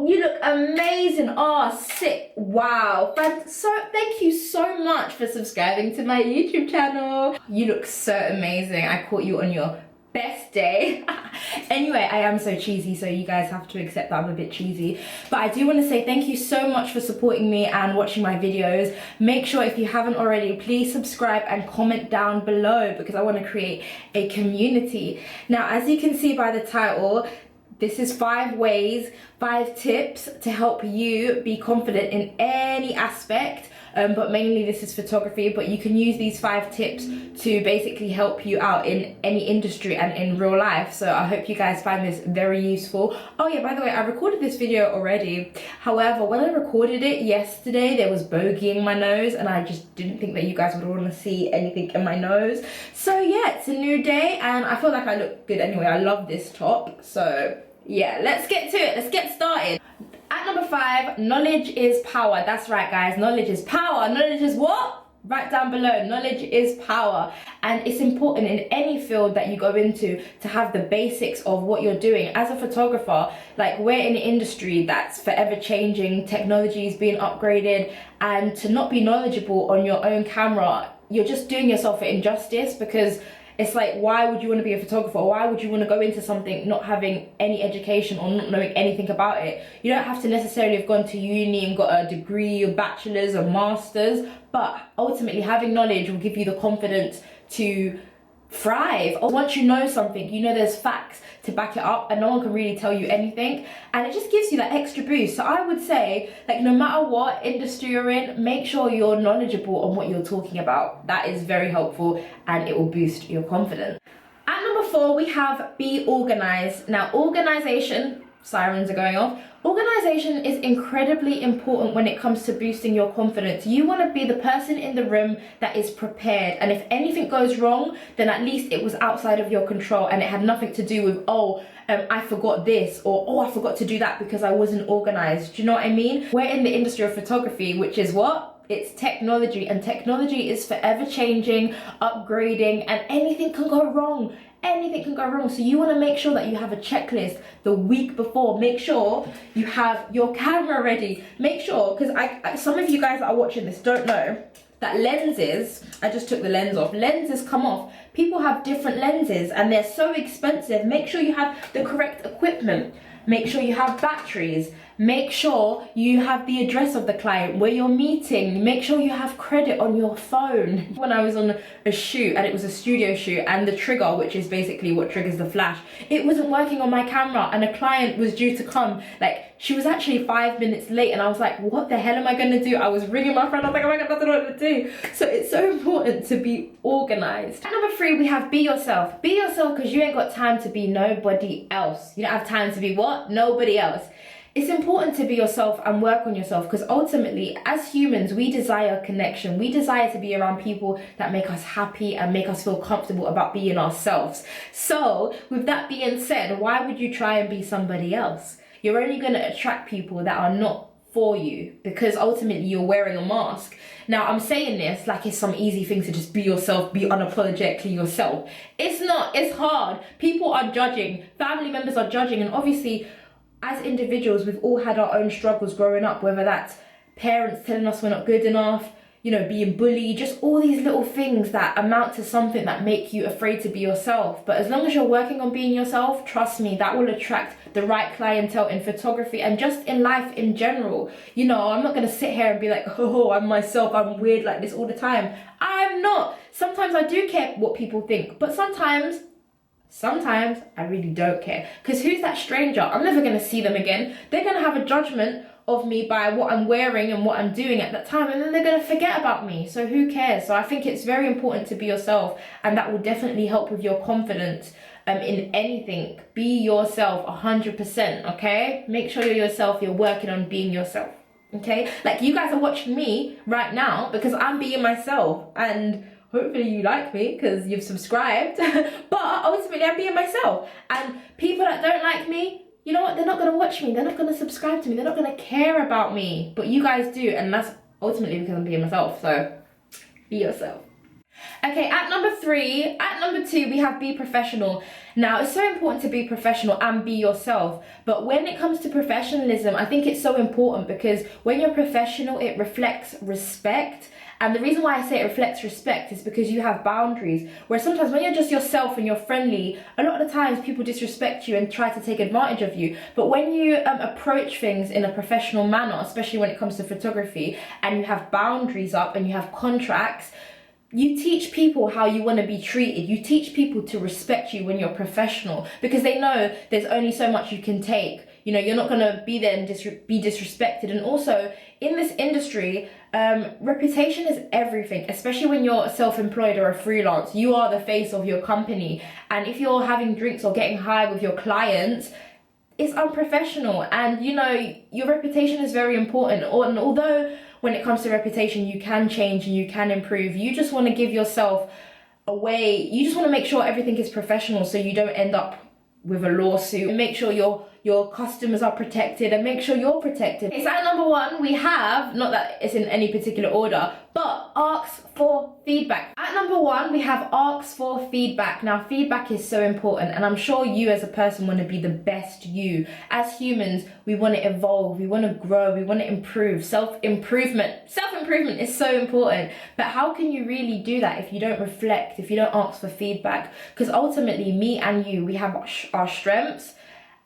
Oh, you look amazing. Oh, sick. Wow. Thank you so much for subscribing to my YouTube channel. You look so amazing. I caught you on your best day. Anyway, I am so cheesy, so you guys have to accept that I'm a bit cheesy. But I do want to say thank you so much for supporting me and watching my videos. Make sure, if you haven't already, please subscribe and comment down below, because I want to create a community. Now, as you can see by the title, this is 5 ways, 5 tips to help you be confident in any aspect, but mainly this is photography, but you can use these 5 tips to basically help you out in any industry and in real life. So I hope you guys find this very useful. Oh yeah, by the way, I recorded this video already. However, when I recorded it yesterday, there was bogey in my nose, and I just didn't think that you guys would want to see anything in my nose. So yeah, it's a new day, and I feel like I look good anyway. I love this top, so yeah, let's get to it. Let's get started. At number 5, knowledge is power. That's right, guys. Knowledge is power. Knowledge is what? Write down below. Knowledge is power. And it's important in any field that you go into to have the basics of what you're doing. As a photographer, like, we're in an industry that's forever changing. Technology is being upgraded. And to not be knowledgeable on your own camera, you're just doing yourself an injustice, because it's like, why would you want to be a photographer? Why would you want to go into something not having any education or not knowing anything about it? You don't have to necessarily have gone to uni and got a degree, a bachelor's, a master's, but ultimately having knowledge will give you the confidence to thrive. Once you know something, you know there's facts to back it up, and no one can really tell you anything, and it just gives you that extra boost. So I would say, like, no matter what industry you're in, make sure you're knowledgeable on what you're talking about. That is very helpful, and it will boost your confidence. At number 4, we have be organized. Now, organization, sirens are going off. Organization is incredibly important when it comes to boosting your confidence. You want to be the person in the room that is prepared, and if anything goes wrong, then at least it was outside of your control and it had nothing to do with, I forgot this, or oh, I forgot to do that because I wasn't organized. Do you know what I mean? We're in the industry of photography, which is what? It's technology, and technology is forever changing, upgrading, and anything can go wrong. Anything can go wrong. So you want to make sure that you have a checklist the week before. Make sure you have your camera ready. Make sure, because some of you guys that are watching this don't know that lenses, I just took the lens off, lenses come off. People have different lenses and they're so expensive. Make sure you have the correct equipment. Make sure you have batteries. Make sure you have the address of the client, where you're meeting. Make sure you have credit on your phone. When I was on a shoot, and it was a studio shoot, and the trigger, which is basically what triggers the flash, it wasn't working on my camera, and a client was due to come. Like, she was actually 5 minutes late, and I was like, what the hell am I gonna do? I was ringing my friend, I was like, oh my God, I don't know what to do. So it's so important to be organized. At number 3, we have be yourself. Be yourself, because you ain't got time to be nobody else. You don't have time to be what? Nobody else. It's important to be yourself and work on yourself, because ultimately, as humans, we desire connection. We desire to be around people that make us happy and make us feel comfortable about being ourselves. So with that being said, why would you try and be somebody else? You're only going to attract people that are not for you, because ultimately you're wearing a mask. Now, I'm saying this like it's some easy thing to just be yourself, be unapologetically yourself. It's not. It's hard. People are judging. Family members are judging, and obviously, as individuals, we've all had our own struggles growing up, whether that's parents telling us we're not good enough, you know, being bullied, just all these little things that amount to something that make you afraid to be yourself. But as long as you're working on being yourself, trust me, that will attract the right clientele in photography and just in life in general. You know, I'm not going to sit here and be like, oh, I'm myself, I'm weird like this all the time. I'm not. Sometimes I do care what people think, but sometimes I really don't care, because who's that stranger? I'm never going to see them again. They're going to have a judgment of me by what I'm wearing and what I'm doing at that time, and then they're going to forget about me. So who cares? So I think it's very important to be yourself, and that will definitely help with your confidence in anything. Be yourself 100%, okay? Make sure you're yourself. You're working on being yourself, okay? Like, you guys are watching me right now because I'm being myself, and hopefully you like me because you've subscribed. But ultimately, I'm being myself. And people that don't like me, you know what? They're not going to watch me. They're not going to subscribe to me. They're not going to care about me. But you guys do. And that's ultimately because I'm being myself. So be yourself. Okay, at number three, at number two, we have be professional. Now, it's so important to be professional and be yourself. But when it comes to professionalism, I think it's so important because when you're professional, it reflects respect. And the reason why I say it reflects respect is because you have boundaries. Where sometimes when you're just yourself and you're friendly, a lot of the times people disrespect you and try to take advantage of you. But when you approach things in a professional manner, especially when it comes to photography, and you have boundaries up and you have contracts, you teach people how you want to be treated. You teach people to respect you when you're professional because they know there's only so much you can take. You know, you're not going to be there and be disrespected. And also, in this industry, reputation is everything, especially when you're self-employed or a freelance. You are the face of your company. And if you're having drinks or getting high with your clients, it's unprofessional. And, you know, your reputation is very important. And although when it comes to reputation, you can change and you can improve, you just want to give yourself away. You just want to make sure everything is professional so you don't end up with a lawsuit, and make sure your customers are protected and make sure you're protected. Okay, so at number one, we have, not that it's in any particular order, but ask for feedback. At number one, we have ask for feedback. Now, feedback is so important, and I'm sure you as a person want to be the best you. As humans, we want to evolve, we want to grow, we want to improve. Self-improvement is so important, but how can you really do that if you don't reflect, if you don't ask for feedback? Because ultimately, me and you, we have our strengths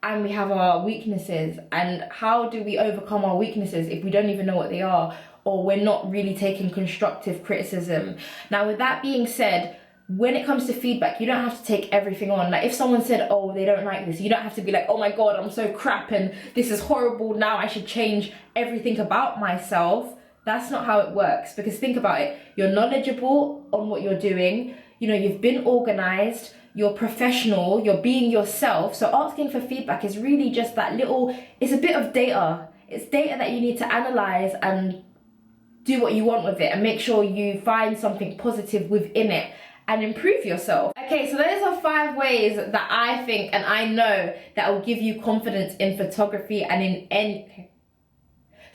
and we have our weaknesses. And how do we overcome our weaknesses if we don't even know what they are, or we're not really taking constructive criticism? Now, with that being said, when it comes to feedback, you don't have to take everything on. Like, if someone said, oh, they don't like this, you don't have to be like, oh my God, I'm so crap and this is horrible, now I should change everything about myself. That's not how it works. Because think about it, you're knowledgeable on what you're doing, you know, you've been organized, you're professional, you're being yourself. So asking for feedback is really just that little, it's a bit of data. It's data that you need to analyze and do what you want with it and make sure you find something positive within it and improve yourself. Okay, so those are 5 ways that I think and I know that will give you confidence in photography and in any...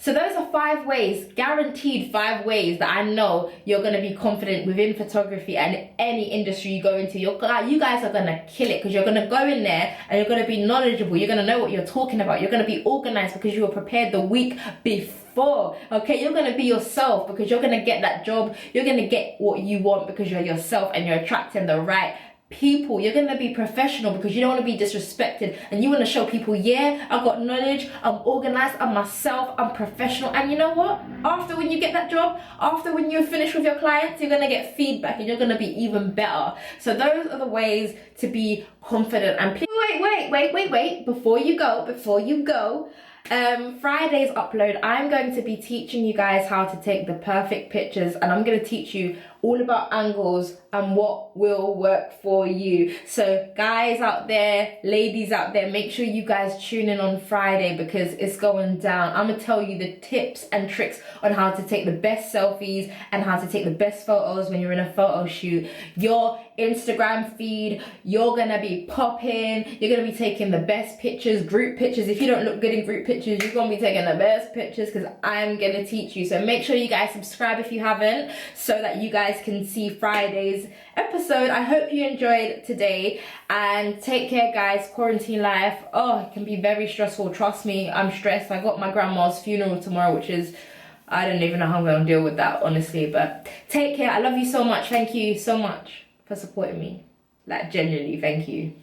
So those are 5 ways, guaranteed 5 ways that I know you're going to be confident within photography and any industry you go into. You guys are going to kill it because you're going to go in there and you're going to be knowledgeable. You're going to know what you're talking about. You're going to be organized because you were prepared the week before. Okay, you're going to be yourself because you're going to get that job. You're going to get what you want because you're yourself and you're attracting the right people. You're going to be professional because you don't want to be disrespected and you want to show people, yeah, I've got knowledge, I'm organized, I'm myself, I'm professional. And you know what? After when you get that job, after when you're finished with your clients, you're going to get feedback and you're going to be even better. So those are the ways to be confident. And please, wait, before you go, Friday's upload, I'm going to be teaching you guys how to take the perfect pictures, and I'm going to teach you all about angles and what will work for you. So guys out there, ladies out there, make sure you guys tune in on Friday because it's going down. I'm going to tell you the tips and tricks on how to take the best selfies and how to take the best photos when you're in a photo shoot. Your Instagram feed, you're going to be popping, you're going to be taking the best pictures, group pictures. If you don't look good in group pictures, you're going to be taking the best pictures because I'm going to teach you. So make sure you guys subscribe if you haven't so that you guys can see Friday's episode. I hope you enjoyed today and take care, guys. Quarantine life, oh, it can be very stressful. Trust me, I'm stressed. I got my grandma's funeral tomorrow, which is, I don't even know how I'm going to deal with that, honestly. But take care. I love you so much. Thank you so much for supporting me. Like, genuinely, thank you.